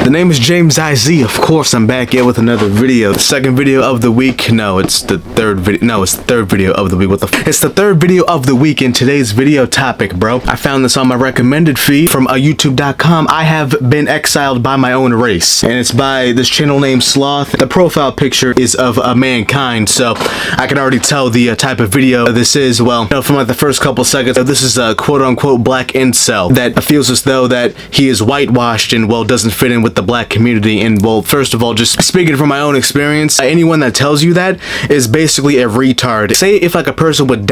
The name is James IZ. Of course, I'm back here with another video. The second video of the week. No, it's the third video. No, it's the third video of the week. It's the third video of the week in today's video topic, bro. I found this on my recommended feed from youtube.com. I have been exiled by my own race, and it's by this channel named Sloth. The profile picture is of a mankind, so I can already tell the type of video this is. Well, you know, from like the first couple seconds, this is a quote-unquote black incel that feels as though that he is whitewashed and, well, doesn't fit in with the black community. And, well, first of all, just speaking from my own experience, anyone that tells you that is basically a retard. Say if like a person would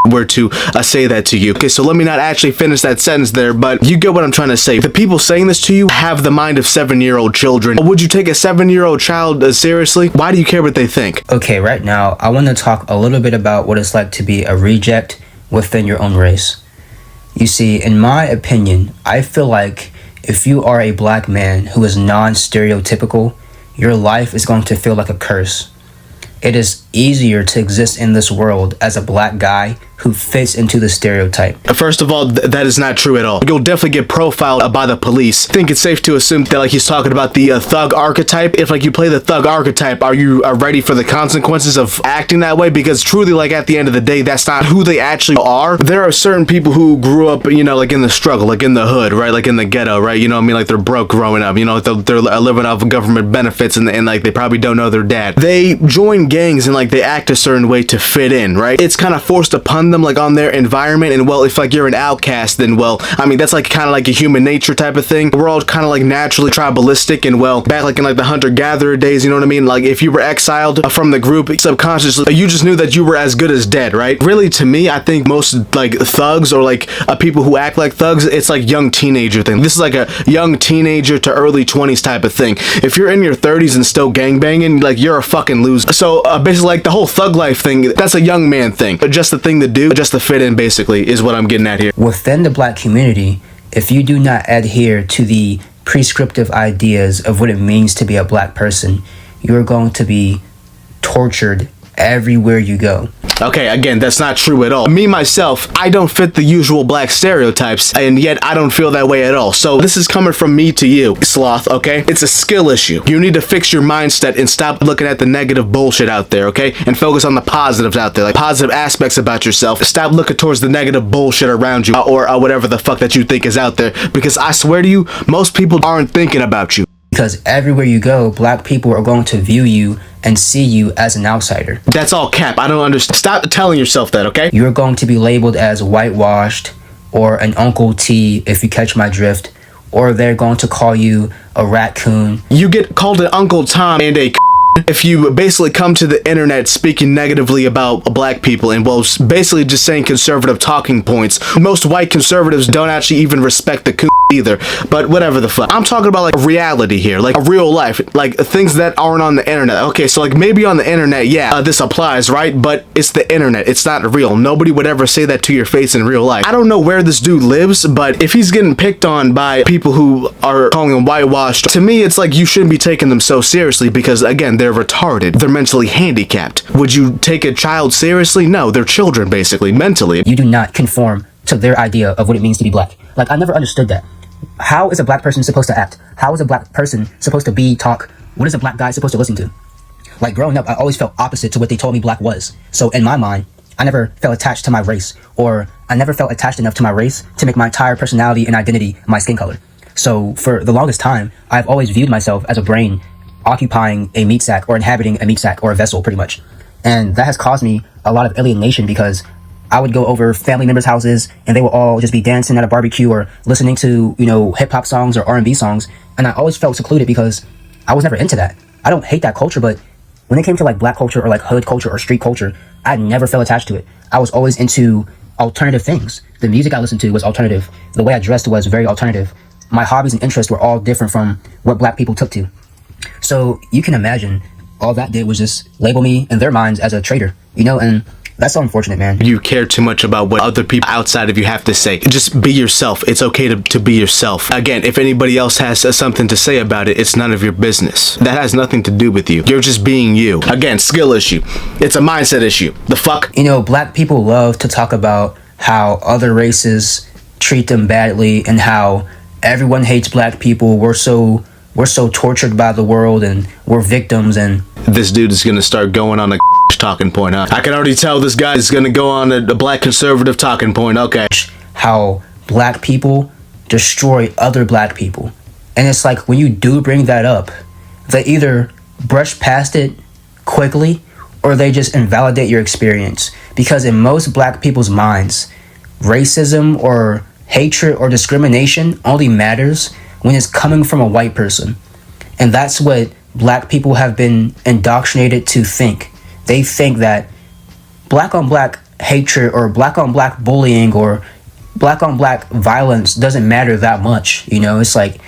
were to say that to you. Okay, so let me not actually finish that sentence there, but you get what I'm trying to say. The people saying this to you have the mind of 7-year-old children. Would you take a 7-year-old child seriously? Why do you care what they think? Okay, right now, I want to talk a little bit about what it's like to be a reject within your own race. You see, in my opinion, I feel like if you are a black man who is non-stereotypical, your life is going to feel like a curse. It is easier to exist in this world as a black guy who fits into the stereotype. First of all, that is not true at all. You'll definitely get profiled by the police. I think it's safe to assume that like he's talking about the thug archetype. If like you play the thug archetype, are you ready for the consequences of acting that way? Because truly, like at the end of the day, that's not who they actually are. There are certain people who grew up, you know, like in the struggle, like in the hood, right? Like in the ghetto, right? You know what I mean? Like they're broke growing up, you know, they're living off of government benefits and like they probably don't know their dad. They join gangs and like they act a certain way to fit in, right? It's kind of forced upon them like on their environment. And well, if like you're an outcast, then well, I mean that's like kind of like a human nature type of thing. We're all kind of like naturally tribalistic, and well, back like in like the hunter-gatherer days, you know what I mean? Like if you were exiled from the group subconsciously, you just knew that you were as good as dead, right? Really, to me, I think most like thugs or like people who act like thugs, it's like young teenager thing. This is like a young teenager to early 20s type of thing. If you're in your 30s and still gangbanging, like you're a fucking loser. So basically like the whole thug life thing, that's a young man thing. But just the thing to do, just to fit in basically is what I'm getting at here. Within the black community, if you do not adhere to the prescriptive ideas of what it means to be a black person, you're going to be tortured everywhere you go. Okay, again, that's not true at all. Me, myself, I don't fit the usual black stereotypes, and yet I don't feel that way at all. So this is coming from me to you, Sloth, okay? It's a skill issue. You need to fix your mindset and stop looking at the negative bullshit out there, okay? And focus on the positives out there, like positive aspects about yourself. Stop looking towards the negative bullshit around you, or whatever the fuck that you think is out there, because I swear to you, most people aren't thinking about you. Because everywhere you go, black people are going to view you and see you as an outsider. That's all cap. I don't understand. Stop telling yourself that, okay? You're going to be labeled as whitewashed or an Uncle T, if you catch my drift, or they're going to call you a raccoon. You get called an Uncle Tom and a if you basically come to the internet speaking negatively about black people and, well, basically just saying conservative talking points. Most white conservatives don't actually even respect the either, but whatever the fuck. I'm talking about like reality here, like a real life, like things that aren't on the internet. Okay, so like maybe on the internet, yeah, this applies, right? But it's the internet. It's not real. Nobody would ever say that to your face in real life. I don't know where this dude lives, but if he's getting picked on by people who are calling him whitewashed, to me, it's like you shouldn't be taking them so seriously because, again, they're retarded. They're mentally handicapped. Would you take a child seriously? No, they're children, basically, mentally. You do not conform to their idea of what it means to be black. Like, I never understood that. How is a black person supposed to act? How is a black person supposed to be, talk? What is a black guy supposed to listen to? Like, growing up, I always felt opposite to what they told me black was. So in my mind, I never felt attached to my race, or I never felt attached enough to my race to make my entire personality and identity my skin color. So for the longest time, I've always viewed myself as a brain occupying a meat sack or inhabiting a meat sack or a vessel, pretty much. And that has caused me a lot of alienation because I would go over family members' houses and they would all just be dancing at a barbecue or listening to, you know, hip hop songs or R&B songs. And I always felt secluded because I was never into that. I don't hate that culture, but when it came to like black culture or like hood culture or street culture, I never felt attached to it. I was always into alternative things. The music I listened to was alternative. The way I dressed was very alternative. My hobbies and interests were all different from what black people took to. So you can imagine all that did was just label me in their minds as a traitor, you know, and that's so unfortunate, man. You care too much about what other people outside of you have to say. Just be yourself. It's okay to be yourself. Again, if anybody else has something to say about it, it's none of your business. That has nothing to do with you. You're just being you. Again, skill issue. It's a mindset issue. The fuck? You know, black people love to talk about how other races treat them badly and how everyone hates black people. We're so we're so tortured by the world and we're victims. And this dude is gonna start going on a talking point, huh? I can already tell this guy is gonna go on a black conservative talking point. Okay. How black people destroy other black people. And it's like, when you do bring that up, they either brush past it quickly or they just invalidate your experience. Because in most black people's minds, racism or hatred or discrimination only matters when it's coming from a white person. And that's what black people have been indoctrinated to think. They think that black on black hatred or black on black bullying or black on black violence doesn't matter that much. You know, it's like,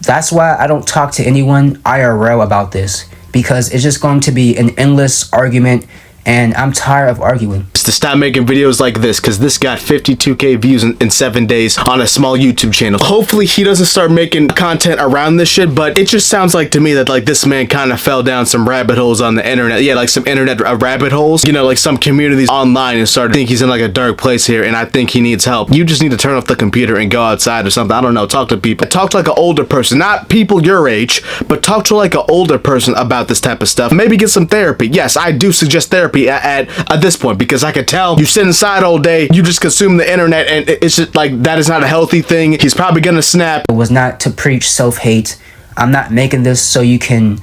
that's why I don't talk to anyone IRL about this, because it's just going to be an endless argument, and I'm tired of arguing. To stop making videos like this, because this got 52k views in 7 days on a small YouTube channel. Hopefully he doesn't start making content around this shit, but it just sounds like to me that like this man kind of fell down some rabbit holes on the internet. Yeah, like some internet rabbit holes, you know, like some communities online, and started to think he's in like a dark place here, and I think he needs help. You just need to turn off the computer and go outside or something. I don't know, talk to people. Talk to like an older person, not people your age, but talk to like an older person about this type of stuff. Maybe get some therapy. Yes, I do suggest therapy at this point, because I could tell you sit inside all day, you just consume the internet, and it's just like, that is not a healthy thing. He's probably gonna snap. It was not to preach self-hate. I'm not making this so you can,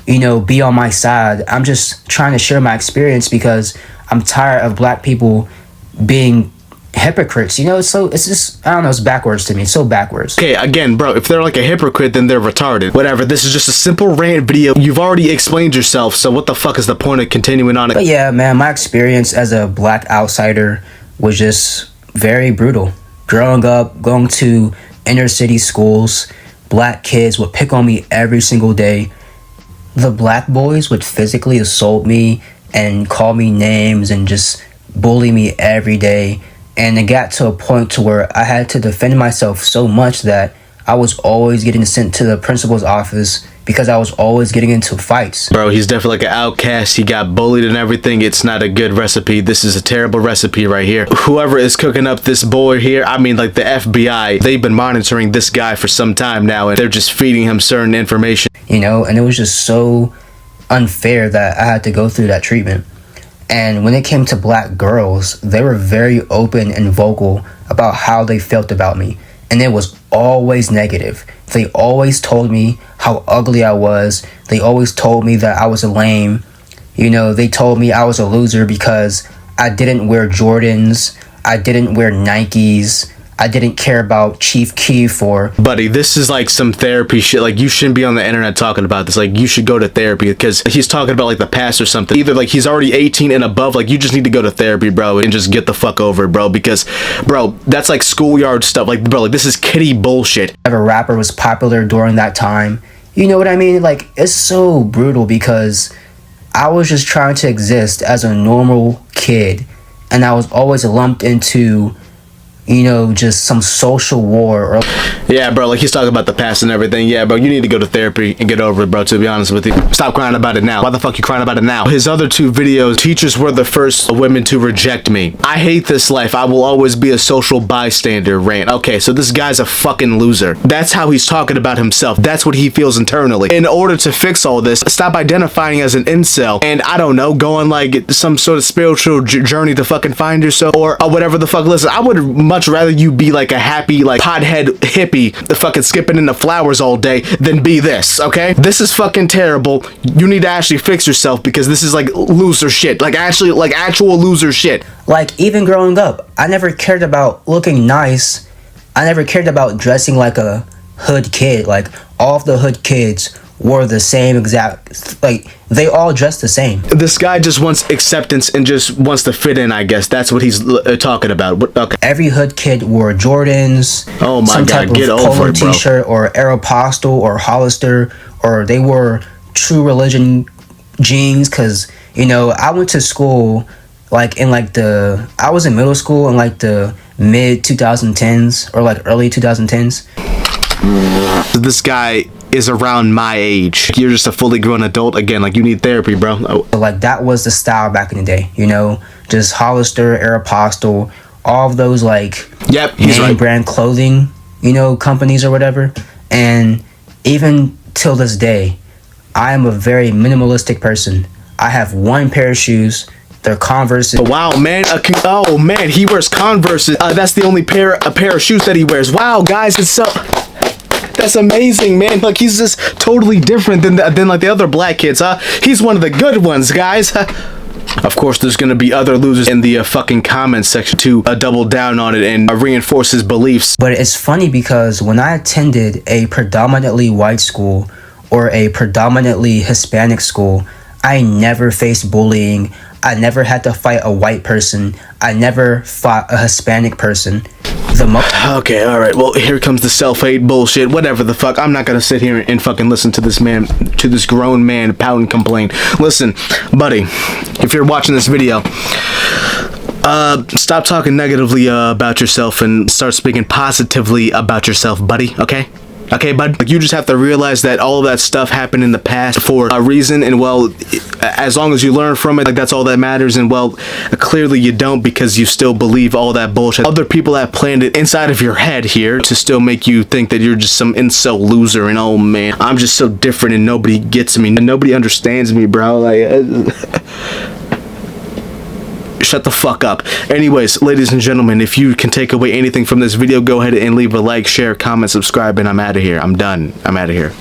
you know, be on my side. I'm just trying to share my experience because I'm tired of black people being hypocrites. You know, so it's just, I don't know, it's backwards to me. It's so backwards. Okay, again, bro, if they're like a hypocrite, then they're retarded. Whatever, this is just a simple rant video. You've already explained yourself, so what the fuck is the point of continuing on it? But yeah, man, my experience as a black outsider was just very brutal. Growing up, going to inner city schools, black kids would pick on me every single day. The black boys would physically assault me and call me names and just bully me every day. And it got to a point to where I had to defend myself so much that I was always getting sent to the principal's office because I was always getting into fights. Bro, he's definitely like an outcast. He got bullied and everything. It's not a good recipe. This is a terrible recipe right here. Whoever is cooking up this boy here, I mean like the FBI, they've been monitoring this guy for some time now, and they're just feeding him certain information. You know, and it was just so unfair that I had to go through that treatment. And when it came to black girls, they were very open and vocal about how they felt about me. And it was always negative. They always told me how ugly I was. They always told me that I was a lame. You know, they told me I was a loser because I didn't wear Jordans. I didn't wear Nikes. I didn't care about Chief Keef or... Buddy, this is like some therapy shit. Like, you shouldn't be on the internet talking about this. Like, you should go to therapy, because he's talking about like the past or something. Either like he's already 18 and above, like you just need to go to therapy, bro, and just get the fuck over it, bro, because, bro, that's like schoolyard stuff. Like, bro, like this is kiddie bullshit. A rapper was popular during that time. You know what I mean? Like, it's so brutal because I was just trying to exist as a normal kid, and I was always lumped into, you know, just some social war. Or yeah, bro, like he's talking about the past and everything. Yeah, bro, you need to go to therapy and get over it, bro, to be honest with you. Stop crying about it now. Why the fuck you crying about it now? His other two videos, teachers were the first women to reject me. I hate this life. I will always be a social bystander rant. Okay, so this guy's a fucking loser. That's how he's talking about himself. That's what he feels internally. In order to fix all this, stop identifying as an incel and, I don't know, go on like some sort of spiritual journey to fucking find yourself or whatever the fuck. Listen, I would much rather you be like a happy like pothead hippie the fucking skipping in the flowers all day than be this, okay? This is fucking terrible. You need to actually fix yourself, because this is like loser shit. Like actually like actual loser shit. Like, even growing up, I never cared about looking nice. I never cared about dressing like a hood kid. Like, all of the hood kids wore the same exact, like, they all dress the same. This guy just wants acceptance and just wants to fit in, I guess. That's what he's talking about. Okay. Every hood kid wore Jordans. Oh my God, get over it, bro. T-shirt or Aeropostale or Hollister, or they wore True Religion jeans, because, you know, I went to school like in like I was in middle school in like the mid 2010s or like early 2010s. This guy is around my age. You're just a fully grown adult. Again, like, you need therapy, bro. So, like, that was the style back in the day, you know, just Hollister, Aeropostale, all of those like he's name right. brand clothing, you know, companies or whatever. And even till this day, I am a very minimalistic person. I have one pair of shoes. They're Converse. Wow, man. Oh, man. He wears Converse. That's the only pair of shoes that he wears. Wow, guys. It's so... That's amazing, man. Like, he's just totally different than like the other black kids, huh? He's one of the good ones, guys. Of course, there's gonna be other losers in the fucking comments section to double down on it and reinforce his beliefs. But it's funny because when I attended a predominantly white school or a predominantly Hispanic school, I never faced bullying. I never had to fight a white person. I never fought a Hispanic person. Okay, alright, well, here comes the self-hate bullshit, whatever the fuck. I'm not gonna sit here and fucking listen to this man, to this grown man pout and complain. Listen, buddy, if you're watching this video, stop talking negatively about yourself and start speaking positively about yourself, buddy, okay? Okay, bud? Like, you just have to realize that all of that stuff happened in the past for a reason, and, well, as long as you learn from it, like, that's all that matters, and, well, clearly you don't because you still believe all that bullshit. Other people have planned it inside of your head here to still make you think that you're just some incel loser, and, oh, man, I'm just so different, and nobody gets me, and nobody understands me, bro, like... Shut the fuck up. Anyways, ladies and gentlemen, if you can take away anything from this video, go ahead and leave a like, share, comment, subscribe, and I'm out of here. I'm done. I'm out of here.